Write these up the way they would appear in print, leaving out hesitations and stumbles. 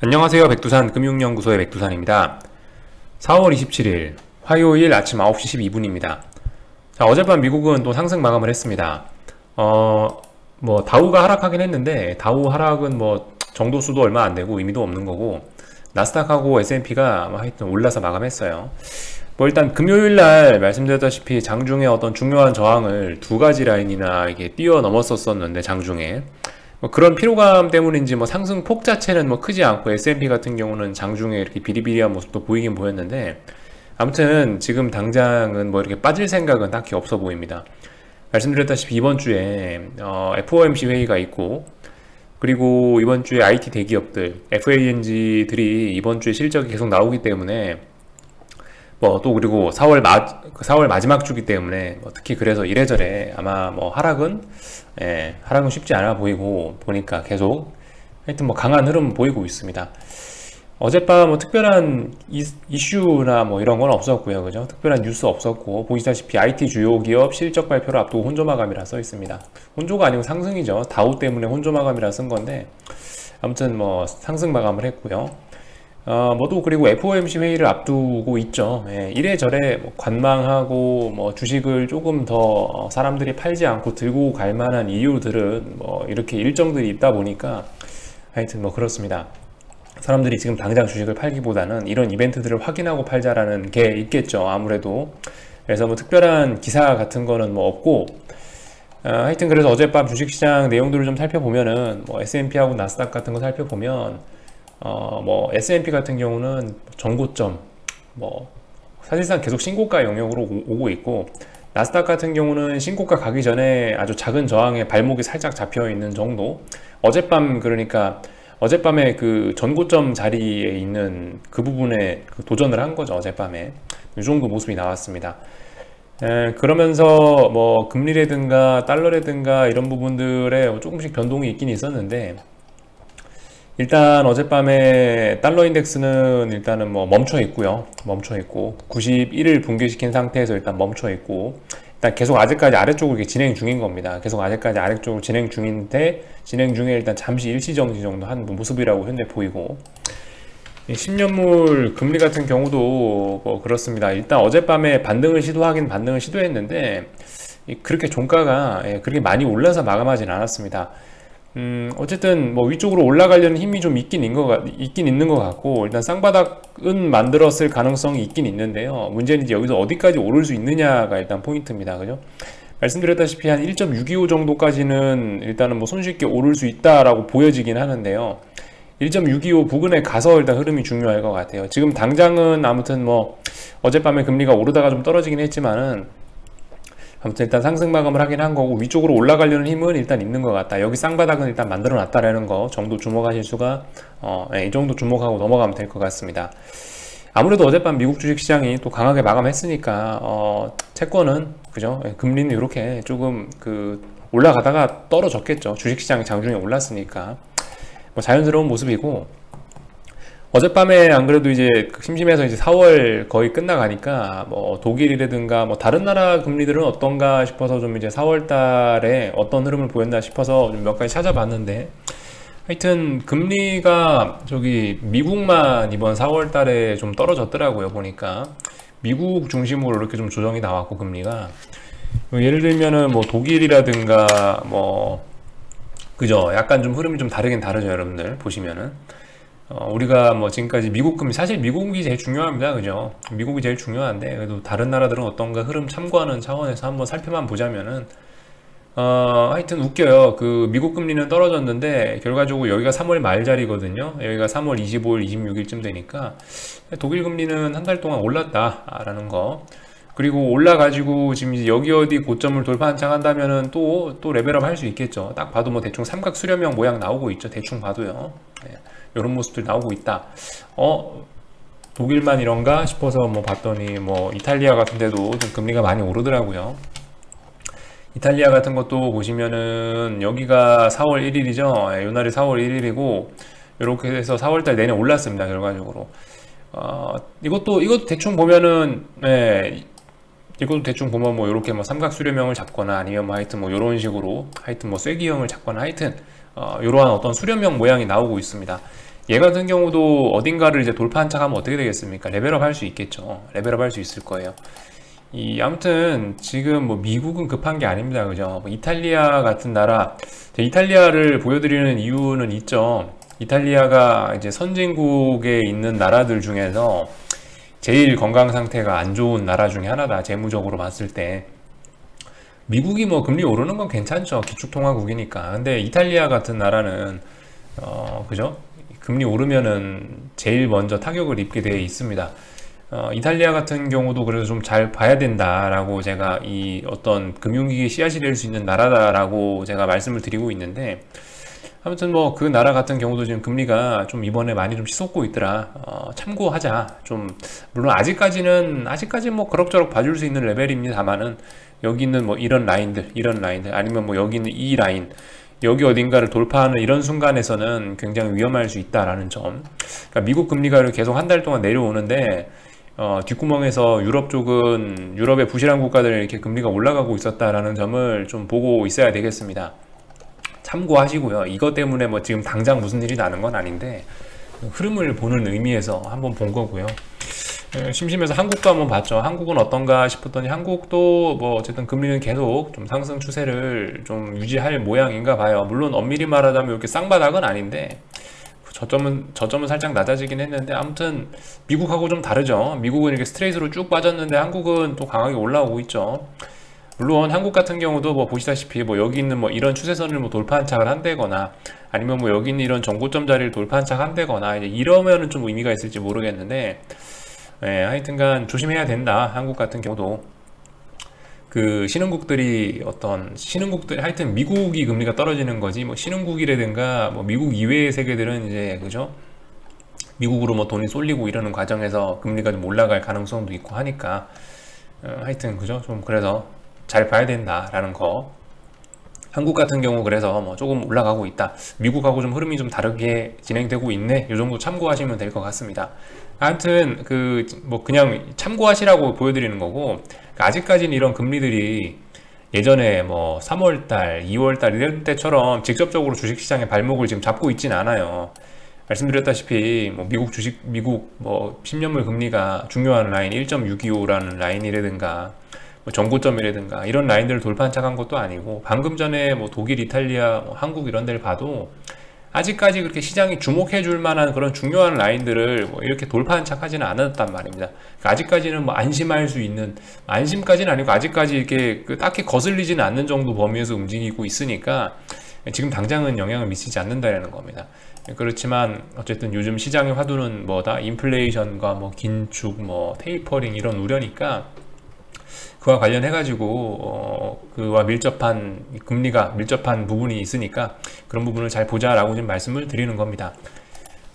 안녕하세요. 백두산 금융연구소의 백두산입니다. 4월 27일 화요일 아침 9시 12분입니다. 자, 어젯밤 미국은 또 상승 마감을 했습니다. 다우가 하락하긴 했는데 다우 하락은 정도수도 얼마 안 되고 의미도 없는 거고, 나스닥하고 S&P가 하여튼 올라서 마감했어요. 일단 금요일 날 말씀드렸다시피 장중에 어떤 중요한 저항을 두 가지 라인이나 이게 뛰어넘었었는데, 장중에 그런 피로감 때문인지 상승폭 자체는 크지 않고, S&P 같은 경우는 장중에 이렇게 비리비리한 모습도 보이긴 보였는데, 아무튼 지금 당장은 이렇게 빠질 생각은 딱히 없어 보입니다. 말씀드렸다시피 이번 주에 FOMC 회의가 있고, 그리고 이번 주에 IT 대기업들 FANG들이 이번 주에 실적이 계속 나오기 때문에, 또 그리고 4월 마지막 주기 때문에 특히 그래서 이래저래 아마 하락은 쉽지 않아 보이고, 보니까 계속 하여튼 강한 흐름 보이고 있습니다. 어젯밤 특별한 이슈나 이런 건 없었고요. 그죠? 특별한 뉴스 없었고, 보시다시피 IT 주요 기업 실적 발표를 앞두고 혼조 마감이라 써 있습니다. 혼조가 아니고 상승이죠. 다우 때문에 혼조 마감이라 쓴 건데, 아무튼 상승 마감을 했고요. 또 그리고 FOMC 회의를 앞두고 있죠. 이래저래 관망하고 주식을 조금 더 사람들이 팔지 않고 들고 갈 만한 이유들은 이렇게 일정들이 있다 보니까 하여튼 그렇습니다. 사람들이 지금 당장 주식을 팔기보다는 이런 이벤트들을 확인하고 팔자라는 게 있겠죠, 아무래도. 그래서 특별한 기사 같은 거는 없고, 하여튼 그래서 어젯밤 주식시장 내용들을 좀 살펴보면은 S&P하고 나스닥 같은 거 살펴보면, S&P 같은 경우는 전고점 사실상 계속 신고가 영역으로 오고 있고, 나스닥 같은 경우는 신고가 가기 전에 아주 작은 저항에 발목이 살짝 잡혀 있는 정도. 그러니까 어젯밤에 그 전고점 자리에 있는 그 부분에 도전을 한 거죠. 어젯밤에 이 정도 모습이 나왔습니다. 그러면서 금리라든가 달러라든가 이런 부분들에 조금씩 변동이 있긴 있었는데, 일단 어젯밤에 달러 인덱스는 일단은 멈춰 있고요. 멈춰 있고 91을 붕괴시킨 상태에서 일단 멈춰 있고, 일단 계속 아직까지 아래쪽으로 이렇게 진행 중인 겁니다. 계속 아직까지 아래쪽으로 진행 중인데, 진행 중에 일단 잠시 일시정지 정도 한 모습이라고 현재 보이고, 10년물 금리 같은 경우도 그렇습니다. 일단 어젯밤에 반등을 시도했는데 그렇게 종가가 그렇게 많이 올라서 마감하진 않았습니다. 어쨌든 위쪽으로 올라가려는 힘이 좀 있긴 있는 것 같고, 일단 쌍바닥은 만들었을 가능성이 있긴 있는데요. 문제는 이제 여기서 어디까지 오를 수 있느냐가 일단 포인트입니다. 그죠? 말씀드렸다시피 한 1.625 정도까지는 일단은 손쉽게 오를 수 있다라고 보여지긴 하는데요. 1.625 부근에 가서 일단 흐름이 중요할 것 같아요. 지금 당장은 아무튼 어젯밤에 금리가 오르다가 좀 떨어지긴 했지만은, 아무튼 일단 상승 마감을 하긴 한 거고, 위쪽으로 올라가려는 힘은 일단 있는 것 같다. 여기 쌍바닥은 일단 만들어 놨다라는 거 정도 주목하실 수가, 이 정도 주목하고 넘어가면 될 것 같습니다. 아무래도 어젯밤 미국 주식시장이 또 강하게 마감했으니까 채권은, 그죠? 금리는 이렇게 조금 올라가다가 떨어졌겠죠. 주식시장이 장중에 올랐으니까 자연스러운 모습이고, 어젯밤에 안 그래도 이제 심심해서 이제 4월 거의 끝나가니까 독일이라든가 다른 나라 금리들은 어떤가 싶어서 좀 이제 4월 달에 어떤 흐름을 보였나 싶어서 좀 몇 가지 찾아봤는데, 하여튼 금리가 미국만 이번 4월 달에 좀 떨어졌더라고요. 보니까 미국 중심으로 이렇게 좀 조정이 나왔고, 금리가 예를 들면은 독일이라든가 그죠? 약간 좀 흐름이 좀 다르긴 다르죠. 여러분들 보시면은 우리가 지금까지 미국 금리, 사실 미국이 제일 중요합니다. 그죠? 미국이 제일 중요한데, 그래도 다른 나라들은 어떤가 흐름 참고하는 차원에서 한번 살펴만 보자면은 하여튼 웃겨요. 미국 금리는 떨어졌는데 결과적으로 여기가 3월 말자리거든요. 여기가 3월 25일, 26일쯤 되니까 독일 금리는 한 달 동안 올랐다라는 거. 그리고 올라가지고 지금 이제 여기 어디 고점을 돌파 한창 한다면은 또 레벨업 할 수 있겠죠. 딱 봐도 대충 삼각 수렴형 모양 나오고 있죠. 대충 봐도요. 이런 모습들 나오고 있다. 독일만 이런가 싶어서 봤더니 이탈리아 같은 데도 좀 금리가 많이 오르더라고요. 이탈리아 같은 것도 보시면은 여기가 4월 1일이죠. 요날이 4월 1일이고, 이렇게 해서 4월달 내내 올랐습니다. 결과적으로 이것도 대충 보면은, 이것도 대충 보면 이렇게 삼각 수렴형을 잡거나, 아니면 하여튼 이런 식으로 하여튼 쐐기형을 잡거나, 하여튼 이러한 어떤 수렴형 모양이 나오고 있습니다. 얘 같은 경우도 어딘가를 이제 돌파한 척하면 어떻게 되겠습니까? 레벨업 할 수 있겠죠. 레벨업 할 수 있을 거예요. 아무튼 지금 뭐 미국은 급한 게 아닙니다. 그죠? 뭐 이탈리아 같은 나라, 이탈리아를 보여드리는 이유는 있죠. 이탈리아가 이제 선진국에 있는 나라들 중에서 제일 건강 상태가 안 좋은 나라 중에 하나다. 재무적으로 봤을 때. 미국이 뭐 금리 오르는 건 괜찮죠. 기축통화국이니까. 근데 이탈리아 같은 나라는 그죠? 금리 오르면은 제일 먼저 타격을 입게 되어 있습니다. 이탈리아 같은 경우도 그래서 좀 잘 봐야 된다라고 제가 이 어떤 금융위기 씨앗이 될 수 있는 나라다라고 제가 말씀을 드리고 있는데, 아무튼 뭐 그 나라 같은 경우도 지금 금리가 좀 이번에 많이 좀 치솟고 있더라. 참고하자. 좀 물론 아직까지는 뭐 그럭저럭 봐줄 수 있는 레벨입니다만은, 여기 있는 뭐 이런 라인들 아니면 뭐 여기 있는 이 라인, 여기 어딘가를 돌파하는 이런 순간에서는 굉장히 위험할 수 있다라는 점. 그러니까 미국 금리가 계속 한 달 동안 내려오는데 뒷구멍에서 유럽 쪽은, 유럽의 부실한 국가들은 이렇게 금리가 올라가고 있었다라는 점을 좀 보고 있어야 되겠습니다. 참고하시고요. 이것 때문에 뭐 지금 당장 무슨 일이 나는 건 아닌데, 흐름을 보는 의미에서 한번 본 거고요. 심심해서 한국도 한번 봤죠. 한국은 어떤가 싶었더니 한국도 뭐 어쨌든 금리는 계속 좀 상승 추세를 좀 유지할 모양인가 봐요. 물론 엄밀히 말하자면 이렇게 쌍바닥은 아닌데 저점은 살짝 낮아지긴 했는데, 아무튼 미국하고 좀 다르죠. 미국은 이렇게 스트레이트로 쭉 빠졌는데 한국은 또 강하게 올라오고 있죠. 물론 한국 같은 경우도 뭐 보시다시피 뭐 여기 있는 뭐 이런 추세선을 뭐 돌파한 착을 한다거나, 아니면 뭐 여기 있는 이런 정고점 자리를 돌파한 착 한다거나, 이제 이러면은 좀 의미가 있을지 모르겠는데, 하여튼간 조심해야 된다. 한국 같은 경우도 그 신흥국들이 하여튼 미국이 금리가 떨어지는 거지, 뭐 신흥국이라든가 뭐 미국 이외의 세계들은 이제 그죠, 미국으로 뭐 돈이 쏠리고 이러는 과정에서 금리가 좀 올라갈 가능성도 있고 하니까 하여튼 그죠, 좀 그래서 잘 봐야 된다라는 거. 한국 같은 경우 그래서 뭐 조금 올라가고 있다. 미국하고 좀 흐름이 좀 다르게 진행되고 있네. 이 정도 참고하시면 될 것 같습니다. 하여튼 뭐 그냥 참고하시라고 보여드리는 거고, 아직까지는 이런 금리들이 예전에 뭐 3월달, 2월달 이럴 때처럼 직접적으로 주식시장의 발목을 지금 잡고 있진 않아요. 말씀드렸다시피 뭐 미국 뭐 10년물 금리가 중요한 라인 1.625라는 라인이라든가 뭐 정고점이라든가 이런 라인들을 돌파한 착한 것도 아니고, 방금 전에 뭐 독일, 이탈리아, 뭐 한국 이런 데를 봐도 아직까지 그렇게 시장이 주목해 줄 만한 그런 중요한 라인들을 뭐 이렇게 돌파한 착하지는 않았단 말입니다. 그러니까 아직까지는 뭐 안심할 수 있는, 안심까지는 아니고 아직까지 이렇게 딱히 거슬리지는 않는 정도 범위에서 움직이고 있으니까 지금 당장은 영향을 미치지 않는다라는 겁니다. 그렇지만 어쨌든 요즘 시장의 화두는 뭐다? 인플레이션과 뭐 긴축, 뭐 테이퍼링 이런 우려니까, 그와 관련해 가지고 그와 밀접한 금리가 밀접한 부분이 있으니까 그런 부분을 잘 보자라고 지금 말씀을 드리는 겁니다.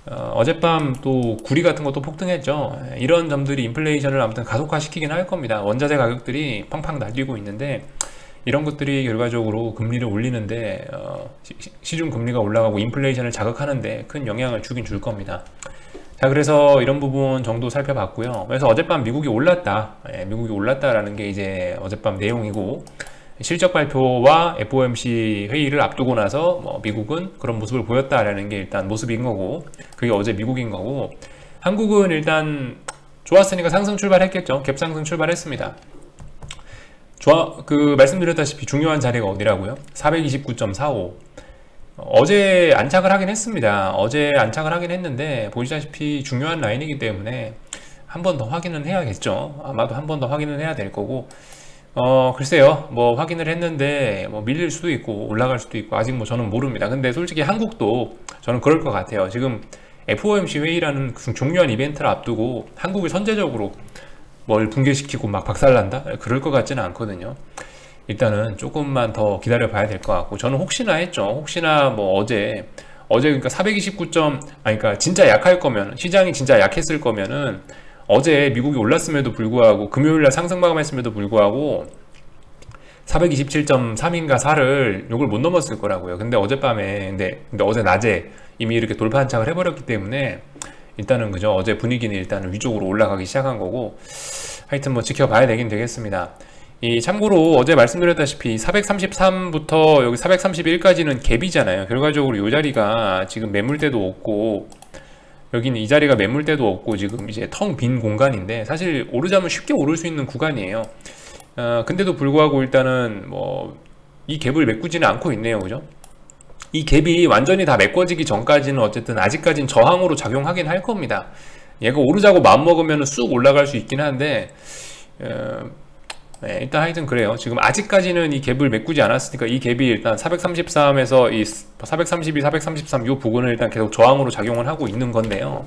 어젯밤 또 구리 같은 것도 폭등했죠. 이런 점들이 인플레이션을 아무튼 가속화시키긴 할 겁니다. 원자재 가격들이 팡팡 날리고 있는데, 이런 것들이 결과적으로 금리를 올리는데 시중 금리가 올라가고 인플레이션을 자극하는데 큰 영향을 주긴 줄 겁니다. 자, 그래서 이런 부분 정도 살펴봤고요. 그래서 어젯밤 미국이 올랐다. 미국이 올랐다라는 게 이제 어젯밤 내용이고, 실적 발표와 FOMC 회의를 앞두고 나서 뭐 미국은 그런 모습을 보였다라는 게 일단 모습인 거고, 그게 어제 미국인 거고, 한국은 일단 좋았으니까 상승 출발했겠죠. 갭상승 출발했습니다. 말씀드렸다시피 중요한 자리가 어디라고요? 429.45. 어제 안착을 하긴 했습니다. 어제 안착을 하긴 했는데, 보시다시피 중요한 라인이기 때문에 한 번 더 확인은 해야겠죠. 아마도 한 번 더 확인은 해야 될 거고, 글쎄요, 뭐 확인을 했는데 뭐 밀릴 수도 있고 올라갈 수도 있고 아직 뭐 저는 모릅니다. 근데 솔직히 한국도 저는 그럴 것 같아요. 지금 FOMC 회의라는 중요한 이벤트를 앞두고 한국이 선제적으로 뭘 붕괴시키고 막 박살난다? 그럴 것 같지는 않거든요. 일단은 조금만 더 기다려 봐야 될 것 같고, 저는 혹시나 했죠. 혹시나 뭐 어제 그러니까 429점, 그러니까 진짜 약할 거면, 시장이 진짜 약했을 거면은 어제 미국이 올랐음에도 불구하고, 금요일날 상승 마감했음에도 불구하고 427.3인가 4를 요걸 못 넘었을 거라고요. 근데 어젯밤에, 근데 어제 낮에 이미 이렇게 돌파한착을 해버렸기 때문에 일단은 그죠, 어제 분위기는 일단은 위쪽으로 올라가기 시작한 거고, 하여튼 뭐 지켜봐야 되긴 되겠습니다. 참고로 어제 말씀드렸다시피 433부터 여기 431까지는 갭이잖아요. 결과적으로 이 자리가 지금 매물대도 없고 여기는 이 자리가 매물대도 없고 지금 이제 텅 빈 공간인데 사실 오르자면 쉽게 오를 수 있는 구간이에요. 근데도 불구하고 일단은 뭐 이 갭을 메꾸지는 않고 있네요. 그죠? 이 갭이 완전히 다 메꿔지기 전까지는 어쨌든 아직까지는 저항으로 작용하긴 할 겁니다. 얘가 오르자고 마음먹으면 쑥 올라갈 수 있긴 한데 네, 일단 하여튼 그래요. 지금 아직까지는 이 갭을 메꾸지 않았으니까 이 갭이 일단 433에서 이 432, 433 요 부분을 일단 계속 저항으로 작용을 하고 있는 건데요.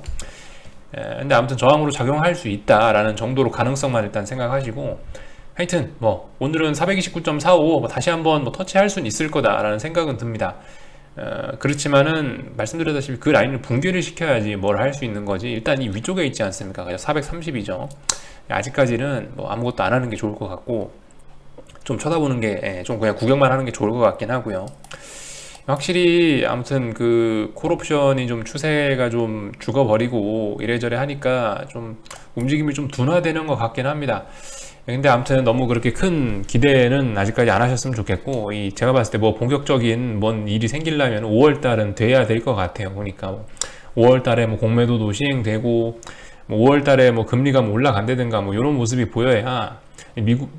근데 아무튼 저항으로 작용할 수 있다라는 정도로 가능성만 일단 생각하시고, 하여튼 뭐 오늘은 429.45 뭐 다시 한번 뭐 터치할 수는 있을 거다라는 생각은 듭니다. 그렇지만은 말씀드렸다시피 그 라인을 붕괴를 시켜야지 뭘 할 수 있는 거지. 일단 이 위쪽에 있지 않습니까? 그냥 430이죠. 아직까지는 뭐 아무것도 안 하는 게 좋을 것 같고, 좀 쳐다보는 게 좀 그냥 구경만 하는 게 좋을 것 같긴 하고요. 확실히 아무튼 그 콜옵션이 좀 추세가 좀 죽어버리고 이래저래 하니까 좀 움직임이 좀 둔화되는 것 같긴 합니다. 근데 아무튼 너무 그렇게 큰 기대는 아직까지 안 하셨으면 좋겠고, 제가 봤을 때 뭐 본격적인 뭔 일이 생기려면 5월달은 돼야 될 것 같아요. 그러니까 5월달에 뭐 공매도도 시행되고, 뭐 5월달에 뭐 금리가 뭐 올라간다든가 뭐 이런 모습이 보여야 미국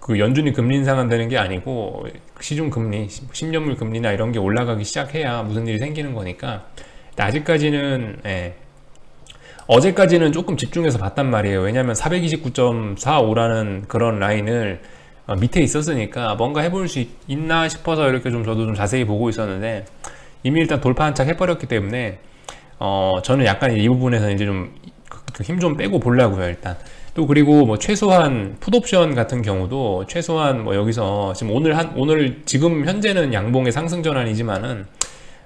그 연준이 금리 인상한다는 게 아니고 시중 금리, 10년물 금리나 이런 게 올라가기 시작해야 무슨 일이 생기는 거니까. 아직까지는 어제까지는 조금 집중해서 봤단 말이에요. 왜냐면 429.45라는 그런 라인을 밑에 있었으니까 뭔가 해볼 수 있나 싶어서 이렇게 좀 저도 좀 자세히 보고 있었는데, 이미 일단 돌파 한 착 해버렸기 때문에 저는 약간 이 부분에서 이제 좀 힘 좀 빼고 보려고요. 일단 또 그리고 뭐 최소한 풋옵션 같은 경우도 최소한 뭐 여기서 지금 오늘 지금 현재는 양봉의 상승 전환이지만은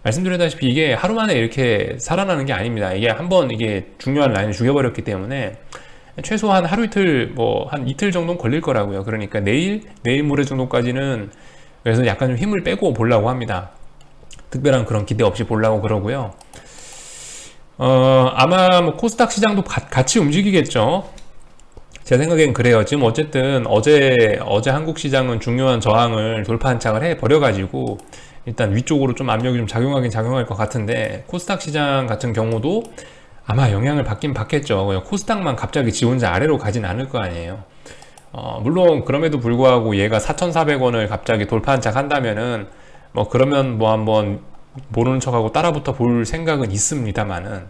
말씀드렸다시피 이게 하루 만에 이렇게 살아나는 게 아닙니다. 이게 한번 이게 중요한 라인을 죽여버렸기 때문에 최소한 하루 이틀 뭐 한 이틀 정도는 걸릴 거라고요. 그러니까 내일 모레 정도까지는 그래서 약간 좀 힘을 빼고 보려고 합니다. 특별한 그런 기대 없이 보려고 그러고요. 아마 뭐 코스닥 시장도 같이 움직이겠죠. 제 생각엔 그래요. 지금 어쨌든 어제 한국 시장은 중요한 저항을 돌파 한 착을 해 버려가지고 일단 위쪽으로 좀 압력이 좀 작용할 것 같은데, 코스닥 시장 같은 경우도 아마 영향을 받긴 받겠죠. 코스닥만 갑자기 지 혼자 아래로 가진 않을 거 아니에요. 물론 그럼에도 불구하고 얘가 4,400원을 갑자기 돌파 한 착 한다면은 뭐 그러면 뭐 한번 모르는 척하고 따라붙어 볼 생각은 있습니다만은,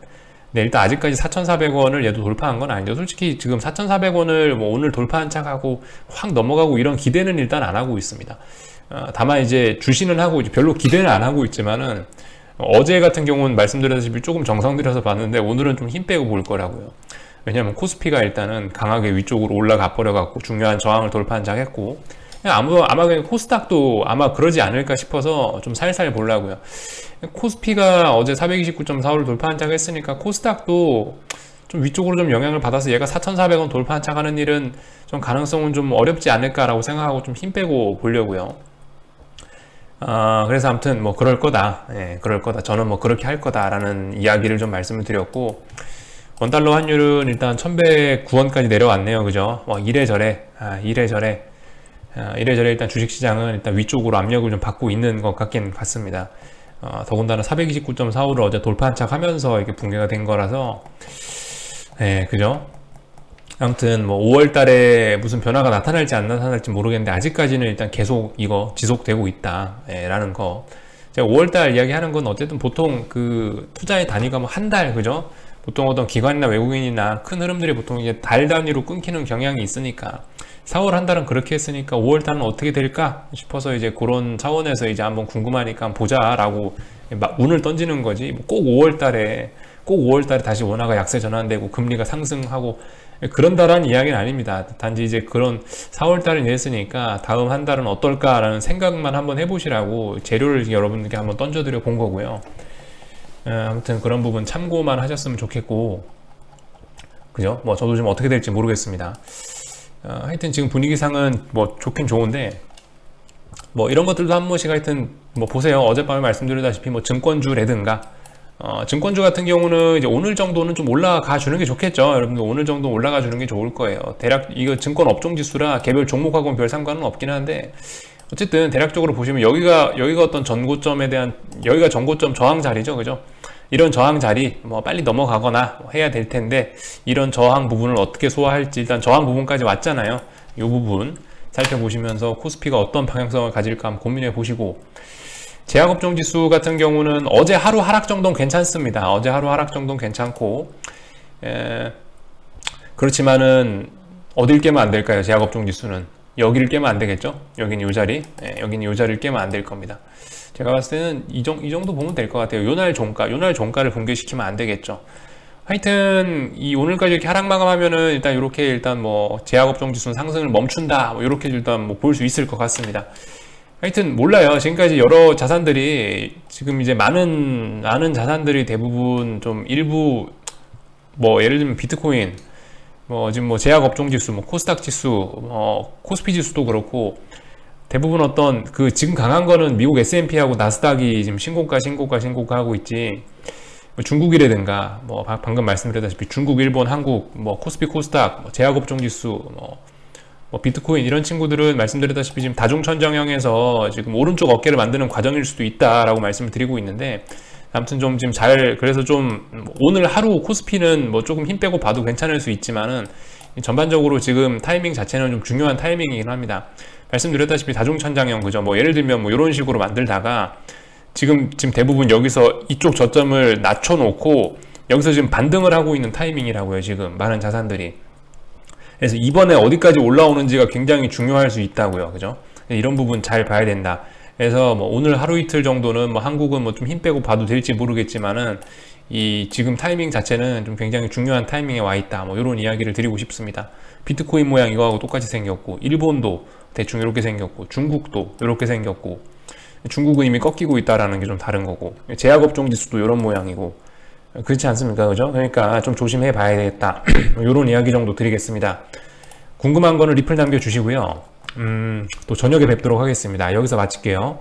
네, 일단 아직까지 4,400원을 얘도 돌파한 건 아니죠. 솔직히 지금 4,400원을 뭐 오늘 돌파한 척하고 확 넘어가고 이런 기대는 일단 안 하고 있습니다. 다만 이제 주시는 하고 별로 기대는 안 하고 있지만은, 어제 같은 경우는 말씀드렸다시피 조금 정성 들여서 봤는데 오늘은 좀 힘 빼고 볼 거라고요. 왜냐면 코스피가 일단은 강하게 위쪽으로 올라가 버려 갖고 중요한 저항을 돌파한 작 했고, 아마 그냥 코스닥도 아마 그러지 않을까 싶어서 좀 살살 보려고요. 코스피가 어제 429.45를 돌파한 작 했으니까 코스닥도 좀 위쪽으로 좀 영향을 받아서 얘가 4,400원 돌파한 척 하는 일은 좀 가능성은 좀 어렵지 않을까라고 생각하고 좀 힘 빼고 보려고요. 그래서 아무튼 뭐 그럴 거다. 예, 그럴 거다. 저는 뭐 그렇게 할 거다라는 이야기를 좀 말씀을 드렸고, 원달러 환율은 일단 1109원까지 내려왔네요. 그죠? 이래저래 일단 주식시장은 일단 위쪽으로 압력을 좀 받고 있는 것 같긴 같습니다. 더군다나 429.45를 어제 돌파한 척 하면서 이렇게 붕괴가 된 거라서, 그죠? 아무튼 뭐 5월 달에 무슨 변화가 나타날지 안 나타날지 모르겠는데 아직까지는 일단 계속 이거 지속되고 있다 라는 거. 제가 5월 달 이야기하는 건 어쨌든 보통 그 투자의 단위가 뭐 한 달, 그죠? 보통 어떤 기관이나 외국인이나 큰 흐름들이 보통 이제 달 단위로 끊기는 경향이 있으니까 4월 한 달은 그렇게 했으니까 5월 달은 어떻게 될까 싶어서 이제 그런 차원에서 이제 한번 궁금하니까 한번 보자라고 운을 던지는 거지. 꼭 5월 달에 다시 원화가 약세 전환되고 금리가 상승하고 그런다라는 이야기는 아닙니다. 단지 이제 그런 4월 달을 냈으니까 다음 한 달은 어떨까라는 생각만 한번 해보시라고 재료를 여러분들께 한번 던져드려 본 거고요. 아무튼 그런 부분 참고만 하셨으면 좋겠고, 그죠? 뭐 저도 지금 어떻게 될지 모르겠습니다. 하여튼 지금 분위기상은 뭐 좋긴 좋은데, 뭐 이런 것들도 한 번씩 하여튼 뭐 보세요. 어젯밤에 말씀드렸다시피 뭐 증권주라든가 증권주 같은 경우는 이제 오늘 정도는 좀 올라가 주는 게 좋겠죠. 여러분들 오늘 정도 올라가 주는 게 좋을 거예요. 대략 이거 증권 업종 지수라 개별 종목하고는 별 상관은 없긴 한데, 어쨌든 대략적으로 보시면 여기가 어떤 전고점에 대한, 여기가 전고점 저항 자리죠. 그죠? 이런 저항 자리 뭐 빨리 넘어가거나 뭐 해야 될 텐데, 이런 저항 부분을 어떻게 소화할지, 일단 저항 부분까지 왔잖아요. 이 부분 살펴보시면서 코스피가 어떤 방향성을 가질까 한번 고민해 보시고, 제약업종 지수 같은 경우는 어제 하루 하락 정도는 괜찮습니다. 어제 하루 하락 정도는 괜찮고, 그렇지만은 어딜 깨면 안 될까요? 제약업종 지수는 여기를 깨면 안 되겠죠? 여긴 요 자리, 여긴 요 자리를 깨면 안 될 겁니다. 제가 봤을 때는 이 정도 보면 될 것 같아요. 요날 종가를 붕괴시키면 안 되겠죠. 하여튼 이 오늘까지 이렇게 하락 마감하면은 일단 뭐 제약업종 지수는 상승을 멈춘다, 뭐 이렇게 일단 뭐 볼 수 있을 것 같습니다. 하여튼 몰라요. 지금까지 여러 자산들이, 지금 이제 많은 자산들이 대부분 좀 일부, 뭐 예를 들면 비트코인, 뭐 지금 뭐 제약업종 지수, 뭐 코스닥 지수, 코스피 지수도 그렇고, 대부분 어떤 그 지금 강한 거는 미국 S&P하고 나스닥이 지금 신고가 하고 있지, 중국이라든가 뭐 방금 말씀드렸다시피 중국, 일본, 한국, 뭐 코스피, 코스닥, 뭐 제약업종 지수, 뭐 비트코인 이런 친구들은 말씀드렸다시피 지금 다중천정형에서 지금 오른쪽 어깨를 만드는 과정일 수도 있다라고 말씀을 드리고 있는데, 아무튼 좀 지금 그래서 좀 오늘 하루 코스피는 뭐 조금 힘 빼고 봐도 괜찮을 수 있지만은, 전반적으로 지금 타이밍 자체는 좀 중요한 타이밍이긴 합니다. 말씀드렸다시피 다중천장형, 그죠? 뭐 예를 들면 뭐 이런 식으로 만들다가 지금 대부분 여기서 이쪽 저점을 낮춰놓고 여기서 지금 반등을 하고 있는 타이밍이라고요, 지금 많은 자산들이. 그래서 이번에 어디까지 올라오는지가 굉장히 중요할 수 있다고요, 그죠? 이런 부분 잘 봐야 된다. 그래서 뭐 오늘 하루 이틀 정도는 뭐 한국은 뭐 좀 힘 빼고 봐도 될지 모르겠지만은, 이 지금 타이밍 자체는 좀 굉장히 중요한 타이밍에 와 있다, 뭐 이런 이야기를 드리고 싶습니다. 비트코인 모양 이거하고 똑같이 생겼고, 일본도 대충 이렇게 생겼고, 중국도 이렇게 생겼고, 중국은 이미 꺾이고 있다라는 게 좀 다른 거고, 제약업종 지수도 이런 모양이고, 그렇지 않습니까? 그죠? 그러니까 좀 조심해 봐야 되겠다. 이런 이야기 정도 드리겠습니다. 궁금한 거는 리플 남겨주시고요. 또 저녁에 뵙도록 하겠습니다. 여기서 마칠게요.